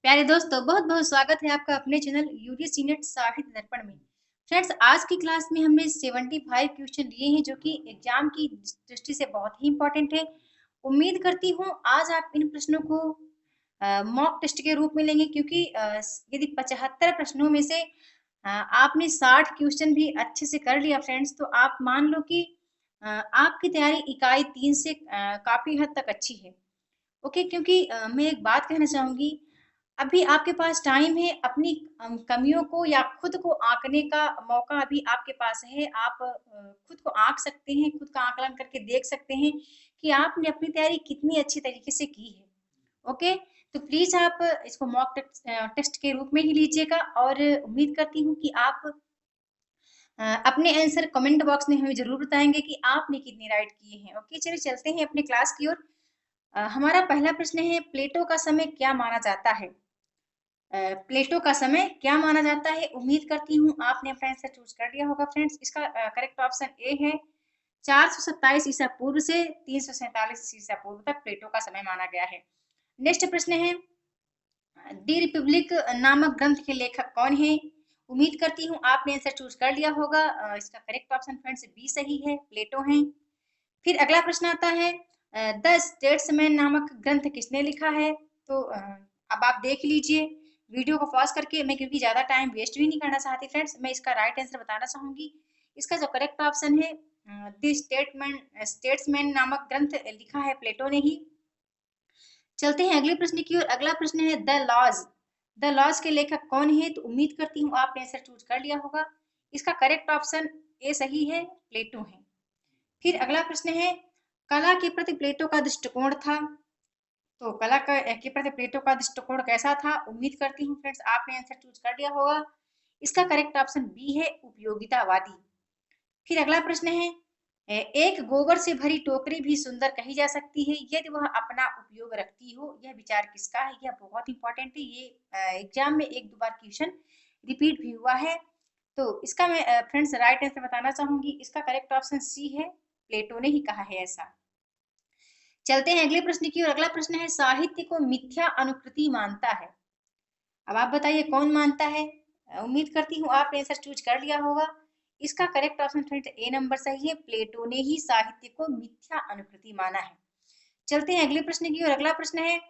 प्यारे दोस्तों, बहुत बहुत स्वागत है आपका अपने चैनल यूडीसी नेट साहित्य दर्पण में। फ्रेंड्स, आज की क्लास में हमने 75 क्वेश्चन लिए हैं जो कि एग्जाम की दृष्टि से बहुत ही इंपॉर्टेंट है। उम्मीद करती हूँ आज आप इन प्रश्नों को मॉक टेस्ट के रूप में लेंगे, क्योंकि यदि 75 प्रश्नों में से आपने 60 क्वेश्चन भी अच्छे से कर लिया फ्रेंड्स, तो आप मान लो कि आपकी तैयारी इकाई 3 से काफी हद तक अच्छी है। ओके, क्योंकि मैं एक बात कहना चाहूंगी। अभी आपके पास टाइम है अपनी कमियों को या खुद को आंकने का मौका अभी आपके पास है। आप खुद को आंक सकते हैं, खुद का आकलन करके देख सकते हैं कि आपने अपनी तैयारी कितनी अच्छी तरीके से की है। ओके, तो प्लीज आप इसको मॉक टेस्ट के रूप में ही लीजिएगा, और उम्मीद करती हूँ कि आप अपने आंसर कमेंट बॉक्स में हमें जरूर बताएंगे कि आपने कितनी राइट किए हैं। ओके, चलिए चलते हैं अपने क्लास की ओर। हमारा पहला प्रश्न है, प्लेटो का समय क्या माना जाता है? प्लेटो का समय क्या माना जाता है? उम्मीद करती हूँ आपने अपना आंसर चूज कर लिया होगा फ्रेंड्स। इसका करेक्ट ऑप्शन ए है। 427 ईसा पूर्व से 347 ईसा पूर्व तक प्लेटो का समय माना गया है। नेक्स्ट प्रश्न है, दी रिपब्लिक नामक ग्रंथ के लेखक कौन है? उम्मीद करती हूँ आपने आंसर चूज कर लिया होगा। इसका करेक्ट ऑप्शन फ्रेंड्स बी सही है, प्लेटो है। फिर अगला प्रश्न आता है, द स्टेट्समैन नामक ग्रंथ किसने लिखा है? तो अब आप देख लीजिए वीडियो को पॉज करके। मैं क्योंकि ज्यादा टाइम वेस्ट भी नहीं करना चाहती फ्रेंड्स, मैं इसका राइट आंसर बताना चाहूंगी। इसका जो करेक्ट ऑप्शन है, द स्टेट्समैन नामक ग्रंथ लिखा है प्लेटो ने ही। चलते हैं अगले प्रश्न की ओर। अगला प्रश्न है, द लॉज के लेखक कौन है? तो उम्मीद करती हूँ आपने आंसर चूज कर लिया होगा। इसका करेक्ट ऑप्शन ए सही है, प्लेटो है। फिर अगला प्रश्न है, कला के प्रति प्लेटो का दृष्टिकोण था। तो कला का के प्रति प्लेटो का दृष्टिकोण कैसा था? उम्मीद करती हूँ फ्रेंड्स आपने आंसर चूज कर लिया होगा। इसका करेक्ट ऑप्शन बी है, उपयोगितावादी। फिर अगला प्रश्न है, एक गोबर से भरी टोकरी भी सुंदर कही जा सकती है यदि वह अपना उपयोग रखती हो, यह विचार किसका है? यह बहुत इंपॉर्टेंट है, ये एग्जाम में एक दो बार क्वेश्चन रिपीट भी हुआ है। तो इसका मैं फ्रेंड्स राइट आंसर बताना चाहूंगी। इसका करेक्ट ऑप्शन सी है, प्लेटो ने ही कहा है ऐसा। चलते हैं अगले प्रश्न की ओर। अगला प्रश्न है, साहित्य को मिथ्या अनुकृति मानता है। अब आप बताइए कौन मानता है? उम्मीद करती हूँ आपने आंसर चूज कर लिया होगा। इसका करेक्ट ऑप्शन फ्रेंड्स ए नंबर सही है, प्लेटो ने ही साहित्य को मिथ्या अनुकृति माना है। चलते हैं अगले प्रश्न की ओर। अगला प्रश्न है,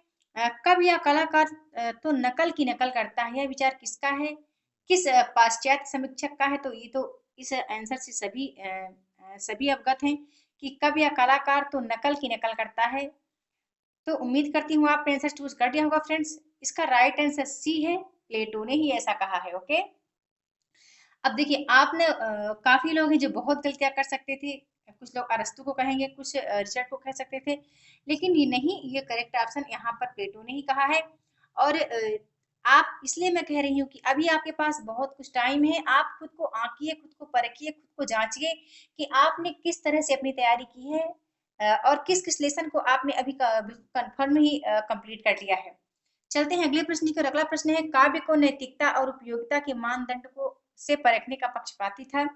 कवि या कलाकार तो नकल की नकल करता है, यह विचार किसका है? किस पाश्चात्य समीक्षक का है? तो ये तो इस आंसर से सभी अवगत हैं कि कवि या कलाकार तो नकल की नकल करता है। तो उम्मीद करती हूँ आपने आंसर चूज कर दिया होगा फ्रेंड्स। इसका राइट आंसर सी है, प्लेटो ने ही ऐसा कहा है। ओके, अब देखिए आपने काफी लोग हैं जो बहुत गलतियां कर सकते थे। कुछ लोग अरस्तु को कहेंगे, कुछ रिचर्ड को कह सकते थे, लेकिन ये नहीं, ये करेक्ट ऑप्शन यहाँ पर प्लेटो ने ही कहा है। और आप इसलिए मैं कह रही हूँ कि अभी आपके पास बहुत कुछ टाइम है। आप खुद को आंकिए, खुद को परखिए, खुद को जांचिए कि आपने किस तरह से अपनी तैयारी की है, और किस किस लेसन को आपने अभी कंफर्म ही कंप्लीट कर लिया है। चलते हैं अगले प्रश्न की ओर। अगला प्रश्न है, काव्य को नैतिकता और उपयोगिता के मानदंड को से परखने का पक्षपाती था।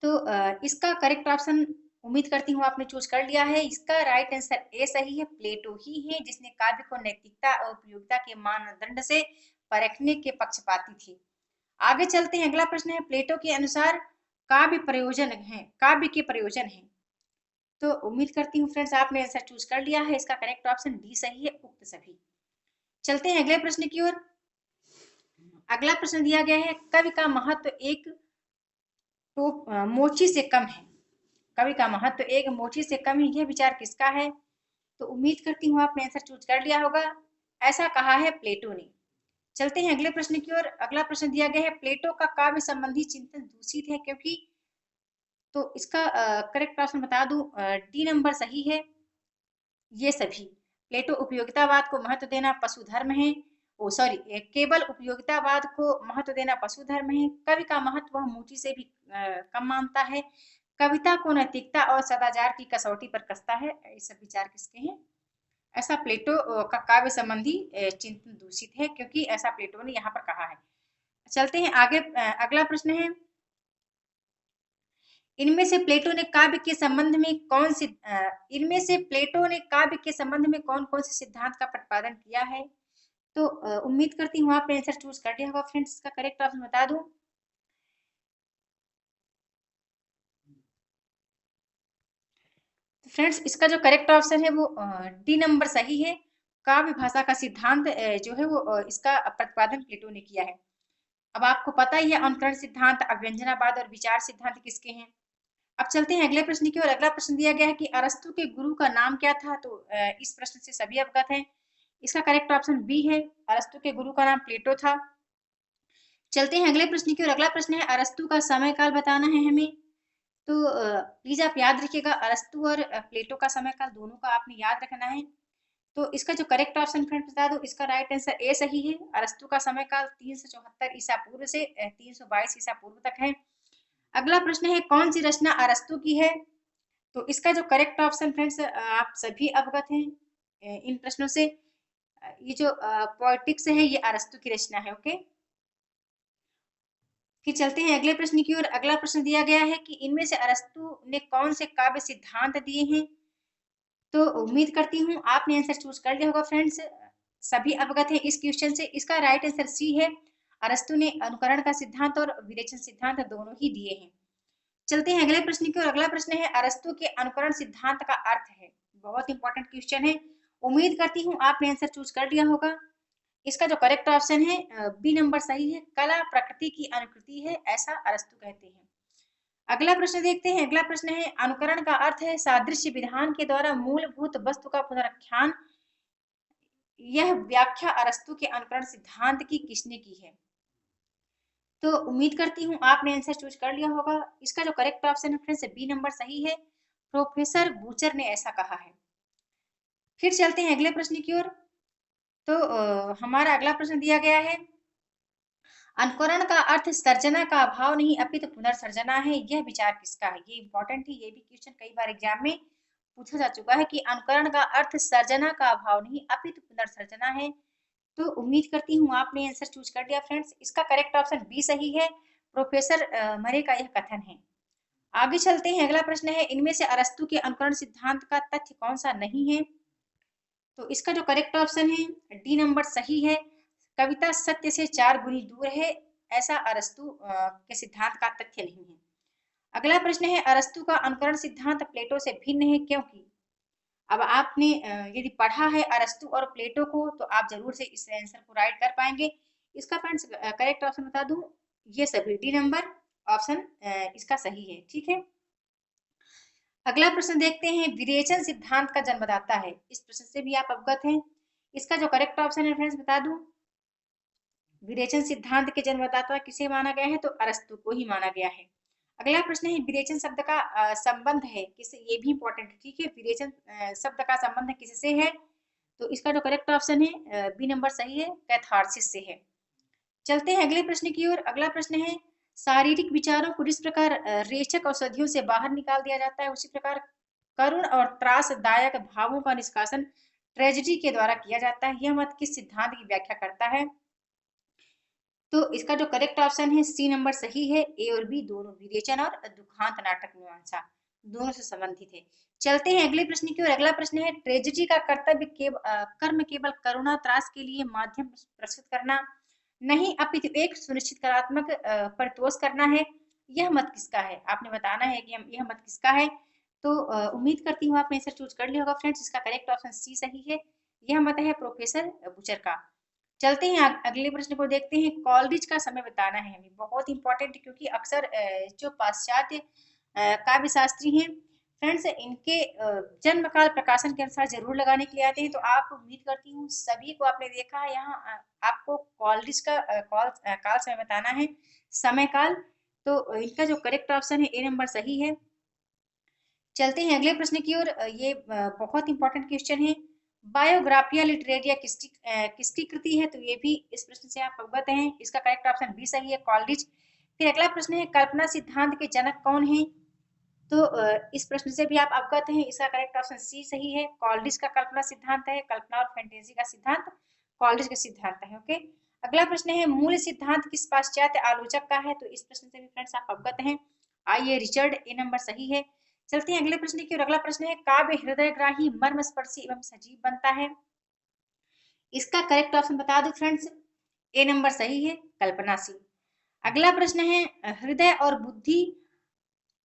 तो इसका करेक्ट ऑप्शन उम्मीद करती हूँ आपने चूज कर लिया है। इसका राइट आंसर ए सही है, प्लेटो ही है जिसने काव्य को नैतिकता और उपयोगिता के मानदंड से परखने के पक्षपाती थे। आगे चलते हैं। अगला प्रश्न है, प्लेटो के अनुसार काव्य के प्रयोजन है। तो उम्मीद करती हूँ फ्रेंड्स आपने आंसर चूज कर लिया है। इसका करेक्ट ऑप्शन डी सही है, उक्त सभी। चलते हैं अगले प्रश्न की ओर। अगला प्रश्न दिया गया है, कवि का महत्व एक तो मोची से कम है। कवि का महत्व एक मोची से कम है, यह विचार किसका है? तो उम्मीद करती हूँ आपने आंसर चूज कर लिया होगा। ऐसा कहा है प्लेटो ने। चलते हैं अगले प्रश्न की ओर। अगला प्रश्न दिया गया है, प्लेटो का काव्य संबंधी चिंतन दूषित है क्योंकि। तो इसका करेक्ट ऑप्शन बता दूं, डी नंबर सही है, ये सभी। प्लेटो उपयोगितावाद को महत्व देना पशु धर्म है। ओ सॉरी, केवल उपयोगितावाद को महत्व देना पशु धर्म है। कवि का महत्व वह मोची से भी कम मानता है। कविता को नैतिकता और सदाचार की कसौटी पर कसता है। ये सब विचार किसके हैं? ऐसा प्लेटो का काव्य संबंधी चिंतन दूषित है, क्योंकि ऐसा प्लेटो ने यहाँ पर कहा है। चलते हैं आगे। अगला प्रश्न है, इनमें से प्लेटो ने काव्य के संबंध में कौन सी इनमें से प्लेटो ने काव्य के संबंध में कौन कौन से सिद्धांत का प्रतिपादन किया है? तो उम्मीद करती हूँ आपने आंसर चूज कर लिया होगा फ्रेंड्स। इसका करेक्ट ऑप्शन बता दूं, फ्रेंड्स इसका जो करेक्ट ऑप्शन है वो डी नंबर सही है। काव्य भाषा का सिद्धांत जो है वो इसका प्रतिपादन प्लेटो ने किया है। अब आपको पता ही है अनुकरण सिद्धांत, अव्यंजनावाद और विचार सिद्धांत किसके हैं। अब चलते हैं अगले प्रश्न की ओर। अगला प्रश्न दिया गया है कि अरस्तु के गुरु का नाम क्या था। तो इस प्रश्न से सभी अवगत हैं। इसका करेक्ट ऑप्शन बी है, अरस्तु के गुरु का नाम प्लेटो था। चलते हैं अगले प्रश्न की ओर। अगला प्रश्न है अरस्तु का समय काल बताना है हमें। तो प्लीज आप याद रखिएगा, अरस्तु और प्लेटो का समय काल दोनों का आपने याद रखना है। तो इसका जो करेक्ट ऑप्शन फ्रेंड बता दो, इसका राइट आंसर ए सही है। अरस्तु का समय काल 374 ईसा पूर्व से 322 ईसा पूर्व तक है। अगला प्रश्न है कौन सी रचना अरस्तु की है। तो इसका जो करेक्ट ऑप्शन फ्रेंड्स आप सभी अवगत हैं इन प्रश्नों से। ये जो पोएटिक्स है ये अरस्तु की रचना है। ओके, फिर चलते हैं अगले प्रश्न की ओर। अगला प्रश्न दिया गया है कि इनमें से अरस्तु ने कौन से काव्य सिद्धांत दिए हैं। तो उम्मीद करती हूँ आपने आंसर चूज कर लिया होगा फ्रेंड्स। सभी अवगत है इस क्वेश्चन से। इसका राइट आंसर सी है। अरस्तु ने अनुकरण का सिद्धांत और विवेचन सिद्धांत दोनों ही दिए हैं। चलते हैं अगले प्रश्न की ओर। अगला प्रश्न है अरस्तु के अनुकरण सिद्धांत का अर्थ है। बहुत इंपॉर्टेंट क्वेश्चन है। उम्मीद करती हूँ आपने आंसर चूज कर लिया होगा। इसका जो करेक्ट ऑप्शन है बी नंबर सही है। कला प्रकृति की अनुकृति है, ऐसा अरस्तु कहते हैं। अगला प्रश्न देखते हैं। अगला प्रश्न है अनुकरण का अर्थ है सादृश्य विधान के द्वारा मूलभूत वस्तु का पुनरुत्थान। यह व्याख्या अरस्तु के अनुकरण सिद्धांत की किसने की है। तो उम्मीद करती हूँ आपने आंसर चूज कर लिया होगा। इसका जो करेक्ट ऑप्शन है फ्रेंड्स बी नंबर सही है। प्रोफेसर बूचर ने ऐसा कहा है। फिर चलते हैं अगले प्रश्न की ओर। तो हमारा अगला प्रश्न दिया गया है अनुकरण का अर्थ सर्जना का अभाव नहीं अपितु पुनर्सर्जना है, यह विचार किसका है। ये इंपॉर्टेंट है, ये भी क्वेश्चन कई बार एग्जाम में पूछा जा चुका है कि अनुकरण का अर्थ सर्जना का अभाव नहीं अपितु पुनर्सर्जना है। तो उम्मीद करती हूँ आपने आंसर चूज कर लिया फ्रेंड्स। इसका करेक्ट ऑप्शन बी सही है। प्रोफेसर मरे का यह कथन है। आगे चलते हैं। अगला प्रश्न है इनमें से अरस्तु के अनुकरण सिद्धांत का तथ्य कौन सा नहीं है। तो इसका जो करेक्ट ऑप्शन है डी नंबर सही है। कविता सत्य से 4 गुनी दूर है, ऐसा अरस्तु के सिद्धांत का तथ्य नहीं है। अगला प्रश्न है अरस्तु का अनुकरण सिद्धांत प्लेटो से भिन्न है, क्योंकि। अब आपने यदि पढ़ा है अरस्तु और प्लेटो को तो आप जरूर से इस आंसर को राइट कर पाएंगे। इसका फ्रेंड्स करेक्ट ऑप्शन बता दूं, ये सभी डी नंबर ऑप्शन इसका सही है। ठीक है, अगला प्रश्न देखते हैं विरेचन सिद्धांत का जन्मदाता है। इस प्रश्न से भी आप अवगत हैं। इसका जो करेक्ट ऑप्शन है फ्रेंड्स बता दूं, विरेचन सिद्धांत के जन्मदाता किसे माना गया है। तो अरस्तु को ही माना गया है। अगला प्रश्न है विरेचन शब्द का संबंध है किससे। ये भी इंपॉर्टेंट है। ठीक है, विरेचन शब्द का संबंध किससे है। तो इसका जो करेक्ट ऑप्शन है बी नंबर सही है, कैथार्सिस से है। चलते हैं अगले प्रश्न की ओर। अगला प्रश्न है शारीरिक विचारों को जिस प्रकार रेचक औषधियों से बाहर निकाल दिया जाता है, उसी प्रकार करुण और त्रासदायक भावों का निष्कासन ट्रेजेडी के द्वारा किया जाता है। यह मत किस सिद्धांत की व्याख्या करता है। तो इसका जो करेक्ट ऑप्शन है सी नंबर सही है। ए और बी दोनों विरेचन और दुखांत नाटक मीमांसा दोनों से संबंधित है। चलते हैं अगले प्रश्न की ओर। अगला प्रश्न है ट्रेजेडी का कर्तव्य कर्म केवल करुणा त्रास के लिए माध्यम प्रस्तुत करना नहीं अपितु एक सुनिश्चितकारात्मक परितोष करना है। यह मत किसका है, आपने बताना है कि यह मत किसका है। तो उम्मीद करती हूँ आपने आंसर चूज कर लिया होगा फ्रेंड्स। इसका करेक्ट ऑप्शन सी सही है। यह मत है प्रोफेसर बुचर का। चलते हैं अगले प्रश्न को देखते हैं। कॉलरिज का समय बताना है हमें, बहुत इंपॉर्टेंट, क्योंकि अक्सर जो पाश्चात्य काव्य शास्त्री हैं फ्रेंड्स इनके जन्म काल प्रकाशन के अनुसार जरूर लगाने के लिए आते हैं। तो आप उम्मीद करती हूँ सभी को आपने देखा है। यहाँ आपको कॉलरिज का काल समय बताना है, समय काल। तो इनका जो करेक्ट ऑप्शन है ए नंबर सही है। चलते हैं अगले प्रश्न की ओर। ये बहुत इंपॉर्टेंट क्वेश्चन है। बायोग्राफिया लिटरेरिया किसकी कृति है। तो ये भी इस प्रश्न से आप अवगत हैं। इसका करेक्ट ऑप्शन बी सही है, कॉलरिज। फिर अगला प्रश्न है कल्पना सिद्धांत के जनक कौन है। तो इस प्रश्न से भी आप अवगत हैं। इसका करेक्ट ऑप्शन सी सही है, कॉलरिज का कल्पना सिद्धांत है। कल्पना और फैंटेसी का सिद्धांत कॉलरिज का सिद्धांत है। ओके, अगला प्रश्न है मूल सिद्धांत किस पाश्चात्य आलोचक का है। तो इस प्रश्न से भी फ्रेंड्स आप अवगत हैं। आइए रिचर्ड, ए नंबर सही है। चलते हैं अगले प्रश्न की ओर। अगला प्रश्न है काव्य हृदयग्राही मर्मस्पर्शी एवं सजीव बनता है। इसका करेक्ट ऑप्शन बता दो फ्रेंड्स, ए नंबर सही है, कल्पनाशील। अगला प्रश्न है हृदय और बुद्धि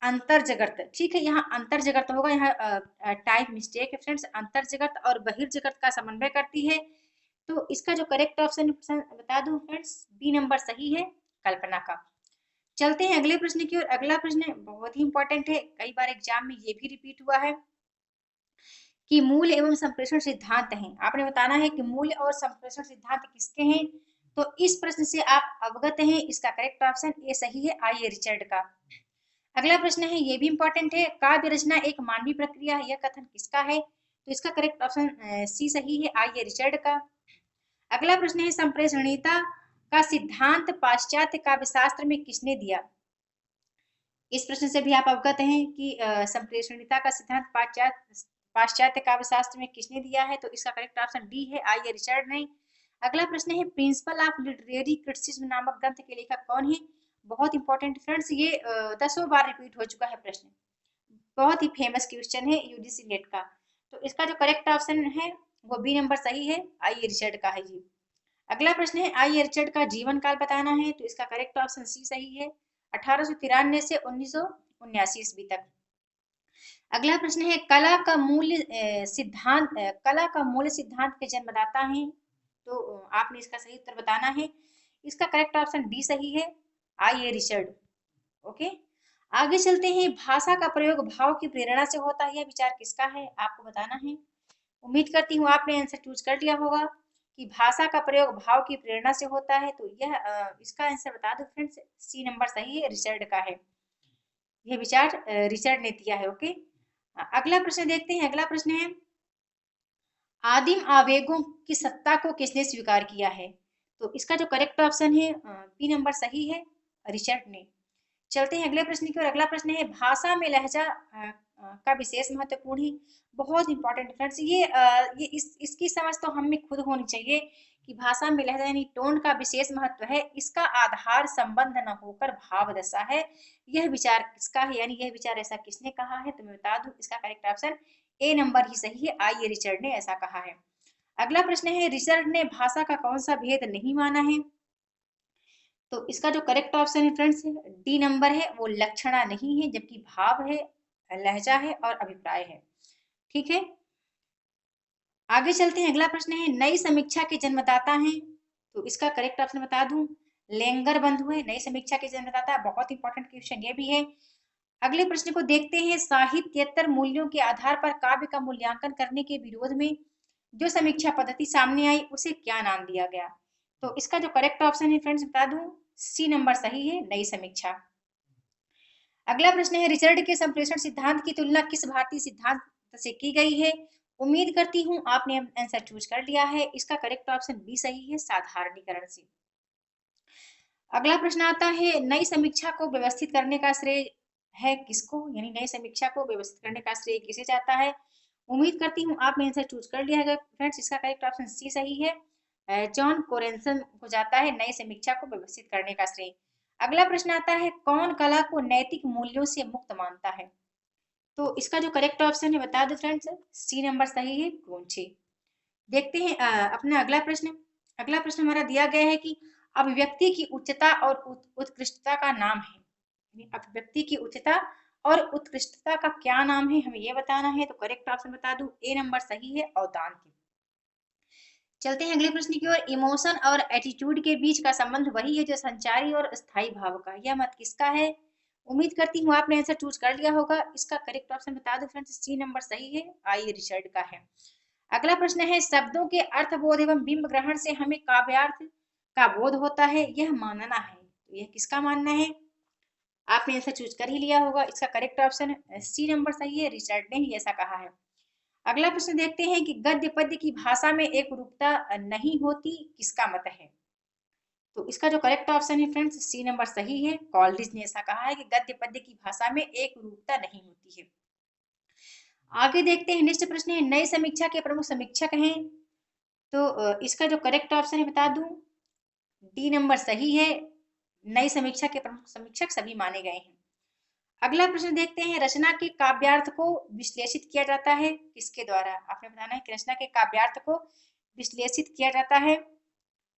अंतर जगत, ठीक है, यहाँ अंतर जगत होगा, यहाँ टाइप मिस्टेक है फ्रेंड्स, अंतर जगत और बहिर्जगत का समन्वय करती है। तो इसका जो करेक्ट ऑप्शन बता दूं फ्रेंड्स, बी नंबर सही है, कल्पना का। चलते हैं अगले प्रश्न की ओर। अगला प्रश्न बहुत ही इंपॉर्टेंट है, कई बार एग्जाम में ये भी रिपीट हुआ है कि मूल एवं संप्रेषण सिद्धांत हैं। आपने बताना है कि मूल और संप्रेषण सिद्धांत किसके हैं। तो इस प्रश्न से आप अवगत हैं, इसका करेक्ट ऑप्शन ए सही है, आई रिचर्ड का। अगला प्रश्न है, ये भी इंपॉर्टेंट है, काव्य रचना एक मानवीय प्रक्रिया है, यह कथन किसका है। तो इसका करेक्ट ऑप्शन सी सही है, आई रिचर्ड का। अगला प्रश्न है, संप्रेषणीयता का सिद्धांत पाश्चात्य काव्यशास्त्र में किसने दिया। इस प्रश्न से भी आप अवगत हैं कि संप्रेषणीयता का सिद्धांत पाश्चात्य काव्यशास्त्र में किसने दिया है। तो इसका करेक्ट ऑप्शन डी है, आई रिचर्ड ने। अगला प्रश्न है, प्रिंसिपल ऑफ लिटरेरी क्रिटिसिज्म नामक ग्रंथ के लेखक कौन है। बहुत इंपॉर्टेंट फ्रेंड्स, ये 10 बार रिपीट हो चुका है प्रश्न, बहुत ही फेमस क्वेश्चन है यूजीसी नेट का। तो इसका जो करेक्ट ऑप्शन है वो बी नंबर सही है, आई रिचर्ड का है ये। अगला प्रश्न है, आई रिचर्ड का जीवन काल बताना है। तो इसका करेक्ट ऑप्शन सी सही है, 1893 से 1979 ईस्वी तक। अगला प्रश्न है, कला का मूल्य सिद्धांत, कला का मूल सिद्धांत के जन्मदाता है। तो आपने इसका सही उत्तर बताना है, इसका करेक्ट ऑप्शन डी सही है, आई रिचर्ड। ओके, आगे चलते हैं, भाषा का प्रयोग भाव की प्रेरणा से होता है, यह विचार किसका है, आपको बताना है। उम्मीद करती हूँ आपने आंसर चूज कर लिया होगा कि भाषा का प्रयोग भाव की प्रेरणा से होता है। तो यह इसका आंसर बता दो फ्रेंड्स, सी नंबर सही है, रिचर्ड का है, यह विचार रिचर्ड ने दिया है। ओके, अगला प्रश्न देखते हैं। अगला प्रश्न है, आदिम आवेगों की सत्ता को किसने स्वीकार किया है। तो इसका जो करेक्ट ऑप्शन है बी नंबर सही है, रिचर्ड ने। चलते हैं अगले प्रश्न की ओर। अगला प्रश्न है, भाषा में लहजा का विशेष महत्वपूर्ण है। बहुत इंपॉर्टेंट फ्रेंड्स, ये इसकी समझ तो हम में खुद होनी चाहिए कि भाषा में लहजा यानी टोन का विशेष महत्व है, इसका आधार संबंध न होकर भाव दशा है, यह विचार किसका है, यानी यह विचार ऐसा किसने कहा है। तो मैं बता दूं, इसका करेक्ट ऑप्शन ए नंबर ही सही है, आई रिचर्ड ने ऐसा कहा है। अगला प्रश्न है, रिचर्ड ने भाषा का कौन सा भेद नहीं माना है। तो इसका जो करेक्ट ऑप्शन है फ्रेंड्स, डी नंबर है, वो लक्षणा नहीं है, जबकि भाव है, लहजा है और अभिप्राय है। ठीक है, आगे चलते हैं। अगला प्रश्न है, नई समीक्षा के जन्मदाता हैं। तो इसका करेक्ट ऑप्शन बता दूं, लेंगर बंधु है नई समीक्षा के जन्मदाता। बहुत इंपॉर्टेंट क्वेश्चन ये भी है। अगले प्रश्न को देखते हैं, साहित्येतर मूल्यों के आधार पर काव्य का मूल्यांकन करने के विरोध में जो समीक्षा पद्धति सामने आई उसे क्या नाम दिया गया। तो इसका जो करेक्ट ऑप्शन है फ्रेंड्स बता दूं, सी नंबर सही है, नई समीक्षा। अगला प्रश्न है, रिचर्ड के संप्रेषण सिद्धांत की तुलना किस भारतीय सिद्धांत से की गई है। उम्मीद करती हूं आपने आंसर चूज कर लिया है, इसका करेक्ट ऑप्शन बी सही है, साधारणीकरण से। अगला प्रश्न आता है, नई समीक्षा को व्यवस्थित करने का श्रेय है किसको, यानी नई समीक्षा को व्यवस्थित करने का श्रेय किसे जाता है। उम्मीद करती हूँ आपने आंसर चूज कर लिया है फ्रेंड्स, इसका करेक्ट ऑप्शन सी सही है, जॉन कोरेंसन को जाता है नई समीक्षा को व्यवस्थित करने का श्रेय। अगला प्रश्न आता है, कौन कला को नैतिक मूल्यों से मुक्त मानता है। तो इसका जो करेक्ट ऑप्शन है बता दो फ्रेंड्स, सी नंबर सही है, ग्रोन्चे। देखते हैं अपना अगला प्रश्न। अगला प्रश्न हमारा दिया गया है कि अभिव्यक्ति की उच्चता और उत्कृष्टता का नाम है। अभिव्यक्ति की उच्चता और उत्कृष्टता का क्या नाम है, हमें यह बताना है। तो करेक्ट ऑप्शन बता दूं, ए नंबर सही है, औदांतिक। चलते हैं अगले प्रश्न की ओर, इमोशन और एटीट्यूड के बीच का संबंध वही है जो संचारी और स्थायी भाव का, यह मत किसका है। उम्मीद करती हूँ आपने आंसर चूज कर लिया होगा, इसका करेक्ट ऑप्शन बता दो फ्रेंड्स, सी नंबर सही है, आई रिचर्ड का है। अगला प्रश्न है, शब्दों के अर्थबोध एवं बिंब ग्रहण से हमें काव्यार्थ का बोध होता है, यह मानना है। तो यह किसका मानना है, आपने आंसर चूज कर ही लिया होगा, इसका करेक्ट ऑप्शन सी नंबर सही है, रिचर्ड ने ही ऐसा कहा है। अगला प्रश्न देखते हैं कि गद्य पद्य की भाषा में एक रूपता नहीं होती, किसका मत है। तो इसका जो करेक्ट ऑप्शन है फ्रेंड्स, सी नंबर सही है, कॉलरिज ने ऐसा कहा है कि गद्य पद्य की भाषा में एक रूपता नहीं होती है। आगे देखते हैं, नेक्स्ट प्रश्न है, नई समीक्षा के प्रमुख समीक्षक हैं। तो इसका जो करेक्ट ऑप्शन है बता दूं, डी नंबर सही है, नई समीक्षा के प्रमुख समीक्षक सभी माने गए हैं। अगला प्रश्न देखते हैं, रचना के काव्यार्थ को विश्लेषित किया जाता है किसके द्वारा। आपने बताना है कि रचना के काव्यार्थ को विश्लेषित किया जाता है?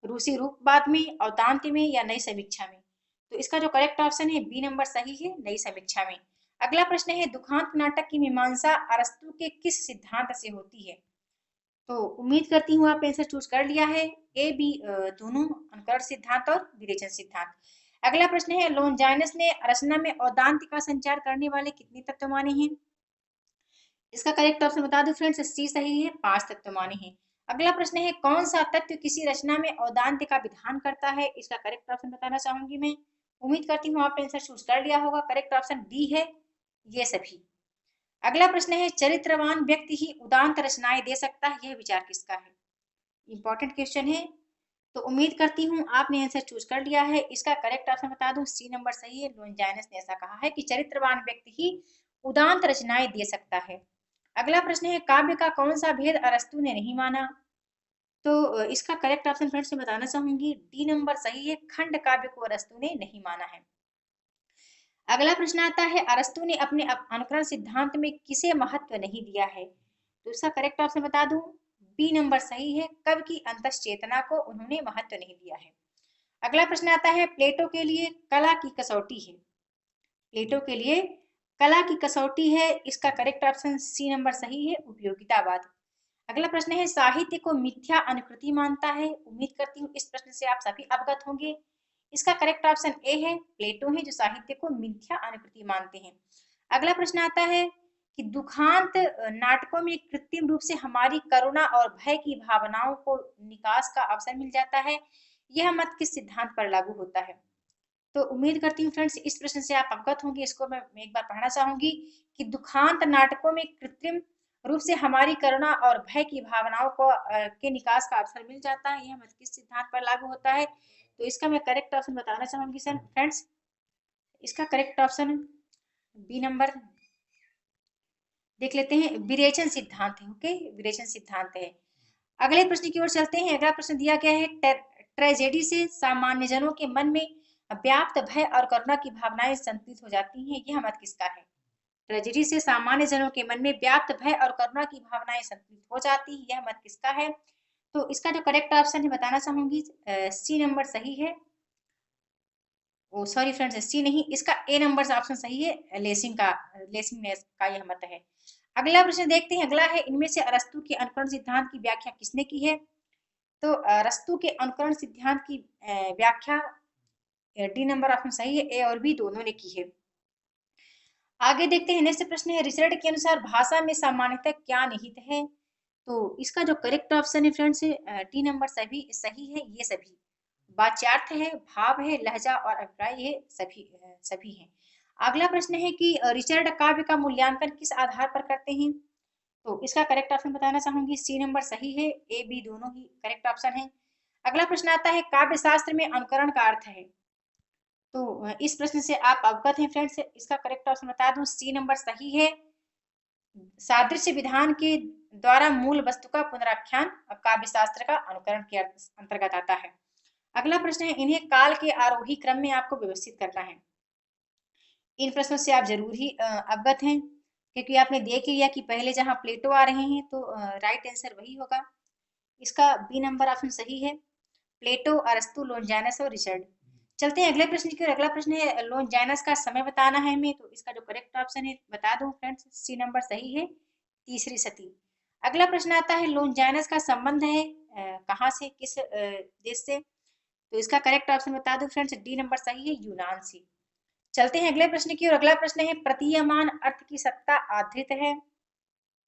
रूसी रूपवाद में, औदांत में या नई समीक्षा में? तो इसका जो करेक्ट ऑप्शन है बी नंबर सही है, नई समीक्षा में। अगला प्रश्न है दुखांत नाटक की मीमांसा अरस्तु के किस सिद्धांत से होती है? तो उम्मीद करती हूँ आपने आंसर चूज कर लिया है, ए बी दोनों, अनुकरण सिद्धांत और विरेचन सिद्धांत। अगला प्रश्न है लोनजाइनस ने रचना में औदांत का संचार करने वाले कितने तत्व माने हैं? इसका करेक्ट ऑप्शन बता दूं फ्रेंड्स, सी सही है, 5 तत्व माने हैं। अगला प्रश्न है कौन सा तत्व किसी रचना में औदांत का विधान करता है? इसका करेक्ट ऑप्शन बताना चाहूंगी मैं। उम्मीद करती हूँ आपने आंसर चूज कर लिया होगा, करेक्ट ऑप्शन डी है, ये सभी। अगला प्रश्न है चरित्रवान व्यक्ति ही उदांत रचनाएं दे सकता है, यह विचार किसका है? इंपॉर्टेंट क्वेश्चन है, तो उम्मीद करती हूँ आपने आंसर चूज कर लिया है। इसका करेक्ट ऑप्शन बता दूं, सी नंबर सही है, लोनजाइनस ने ऐसा कहा है कि चरित्रवान व्यक्ति ही उदांत रचनाएं दे सकता है। अगला प्रश्न है काव्य का कौन सा भेद अरस्तु ने नहीं माना? तो इसका करेक्ट ऑप्शन फ्रेंड्स मैं बताना चाहूंगी, डी नंबर सही है, खंड काव्य को अरस्तु ने नहीं माना है। अगला प्रश्न आता है अरस्तु ने अपने अनुकरण सिद्धांत में किसे महत्व नहीं दिया है? तो इसका करेक्ट ऑप्शन बता दूं, बी नंबर सही है, कवि की अंतश्चेतना को उन्होंने महत्व नहीं दिया है। अगला प्रश्न आता है प्लेटो के लिए कला की कसौटी है, प्लेटो के लिए कला की कसौटी है, इसका करेक्ट ऑप्शन सी नंबर सही है, उपयोगितावाद। अगला प्रश्न है साहित्य को मिथ्या अनुकृति मानता है? उम्मीद करती हूँ इस प्रश्न से आप सभी अवगत होंगे। इसका करेक्ट ऑप्शन ए है, प्लेटो है जो साहित्य को मिथ्या अनुकृति मानते हैं। अगला प्रश्न आता है कि दुखांत नाटकों में कृत्रिम रूप से हमारी करुणा और भय की भावनाओं को निकास का अवसर मिल जाता है, यह मत किस सिद्धांत पर लागू होता है? तो उम्मीद करती हूँ फ्रेंड्स इस प्रश्न से आप अवगत होंगे, इसको मैं एक बार पढ़ना चाहूंगी कि दुखांत नाटकों में कृत्रिम रूप से हमारी करुणा और भय की भावनाओं को के निकास का अवसर मिल जाता है, यह मत किस सिद्धांत पर लागू होता है? तो इसका मैं करेक्ट ऑप्शन बताना चाहूंगी सर फ्रेंड्स, इसका करेक्ट ऑप्शन बी नंबर देख लेते हैं, विरेचन सिद्धांत है। ओके, विरेचन सिद्धांत है। अगले प्रश्न की ओर चलते हैं। अगला प्रश्न दिया गया है ट्रेजेडी से सामान्य जनों के मन में व्याप्त भय और करुणा की भावनाएं संतुलित हो जाती हैं, यह मत किसका है? ट्रेजेडी से सामान्य जनों के मन में व्याप्त भय और करुणा की भावनाएं संतुलित हो जाती है, यह मत किसका है? तो इसका जो करेक्ट ऑप्शन है बताना चाहूंगी, सी नंबर सही है, ओ सॉरी फ्रेंड्स, सी नहीं, इसका ए नंबर ऑप्शन सही है, लेसिंग का यह मत है। अगला प्रश्न देखते हैं। अगला है इनमें से अरस्तु के अनुकरण सिद्धांत की व्याख्या किसने की है? तो अरस्तु के अनुकरण सिद्धांत की व्याख्या डी नंबर ऑप्शन सही है, ए और बी दोनों ने की है। आगे देखते हैं, नेक्स्ट प्रश्न है रिचर्ड के अनुसार भाषा में सामान्यतः क्या निहित है? तो इसका जो करेक्ट ऑप्शन है फ्रेंड्स डी नंबर सभी सही है, ये सभी वाच्यार्थ है, भाव है, लहजा और अभिप्राय, ये सभी हैं। अगला प्रश्न है कि रिचर्ड काव्य का मूल्यांकन किस आधार पर करते हैं? तो इसका करेक्ट ऑप्शन बताना चाहूंगी, सी नंबर सही है, ए बी दोनों ही करेक्ट ऑप्शन है। अगला प्रश्न आता है काव्य शास्त्र में अनुकरण का अर्थ है? तो इस प्रश्न से आप अवगत हैं फ्रेंड्स, इसका करेक्ट ऑप्शन बता दूं, सी नंबर सही है, सादृश्य विधान के द्वारा मूल वस्तु का पुनराख्यान काव्य शास्त्र का अनुकरण के अंतर्गत आता है। अगला प्रश्न है इन्हें काल के आरोही क्रम में आपको व्यवस्थित करना है। इन प्रश्नों से आप जरूर ही अवगत हैं, क्योंकि आपने देख लिया कि पहले जहां प्लेटो आ रहे हैं तो राइट आंसर वही होगा। इसका बी नंबर ऑप्शन सही है, प्लेटो, अरस्तु, लोनजाइनस और रिचर्ड। चलते हैं अगले प्रश्न की ओर। अगला प्रश्न है लोनजाइनस का समय बताना है हमें, तो इसका जो करेक्ट ऑप्शन है बता दूं फ्रेंड्स, सी नंबर सही है, तीसरी सती। अगला प्रश्न आता है लोनजाइनस का संबंध है कहाँ से, किस देश से? तो इसका करेक्ट ऑप्शन बता दूं फ्रेंड्स, डी नंबर सही है, यूनान से। चलते हैं अगले प्रश्न की ओर। अगला प्रश्न है प्रतीयमान अर्थ की सत्ता आधृत है?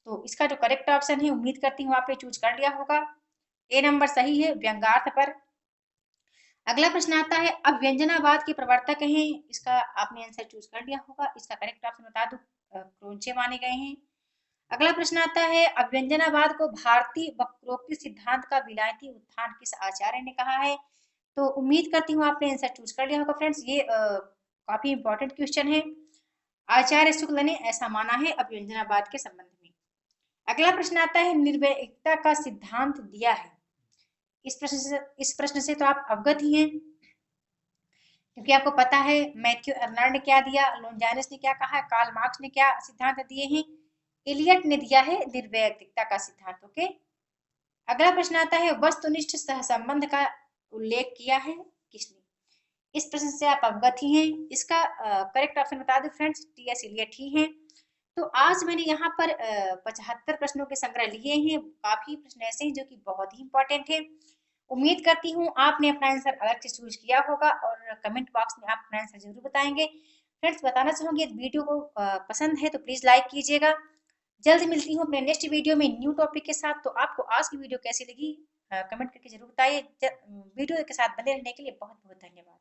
तो इसका जो करेक्ट ऑप्शन है उम्मीद करती हूँ आपने चूज कर लिया होगा, ए नंबर सही है, व्यंग्यार्थ पर। अगला प्रश्न आता है अव्यंजनावाद के प्रवर्तक हैं, इसका आपने आंसर चूज कर लिया होगा, इसका करेक्ट ऑप्शन बता दूं, क्रोंचे माने गए हैं। अगला प्रश्न आता है अव्यंजनावाद को भारतीय वक्रोक्ति सिद्धांत का विलायती उत्थान किस आचार्य ने कहा है? तो उम्मीद करती हूँ आपने आंसर चूज कर लिया होगा फ्रेंड्स, ये काफी इंपॉर्टेंट क्वेश्चन है। आचार्य शुक्ल ने ऐसा माना है अव्यंजनावाद के संबंध में। अगला प्रश्न आता है निर्वैयिकता का सिद्धांत दिया है? इस प्रश्न से तो आप अवगत ही हैं, क्योंकि आपको पता है मैथ्यू अर्नल्ड ने क्या दिया, लोनजाइनस ने क्या कहा, कार्ल मार्क्स ने क्या सिद्धांत दिए हैं, एलियट ने दिया है निर्वैयिकता का सिद्धांत। ओके, अगला प्रश्न आता है, वस्तुनिष्ठ सहसंबंध का उल्लेख किया है किसने? इस प्रश्न से आप अवगत ही हैं। इसका करेक्ट ऑप्शन बता दूं फ्रेंड्स, टी.एस. इलियट ही हैं। तो आज मैंने यहाँ पर 75 प्रश्नों के संग्रह लिए हैं। काफी प्रश्न ऐसे हैं जो कि बहुत ही इंपॉर्टेंट है। उम्मीद करती हूँ आपने अपना आंसर अलग से चूज किया होगा और कमेंट बॉक्स में आप अपना आंसर जरूर बताएंगे। फ्रेंड्स, बताना चाहूंगी यदि वीडियो को पसंद है तो प्लीज लाइक कीजिएगा। जल्द मिलती हूँ अपने नेक्स्ट वीडियो में न्यू टॉपिक के साथ। तो आपको आज की वीडियो कैसी लगी कमेंट करके जरूर बताइए। वीडियो के साथ बने रहने के लिए बहुत बहुत धन्यवाद।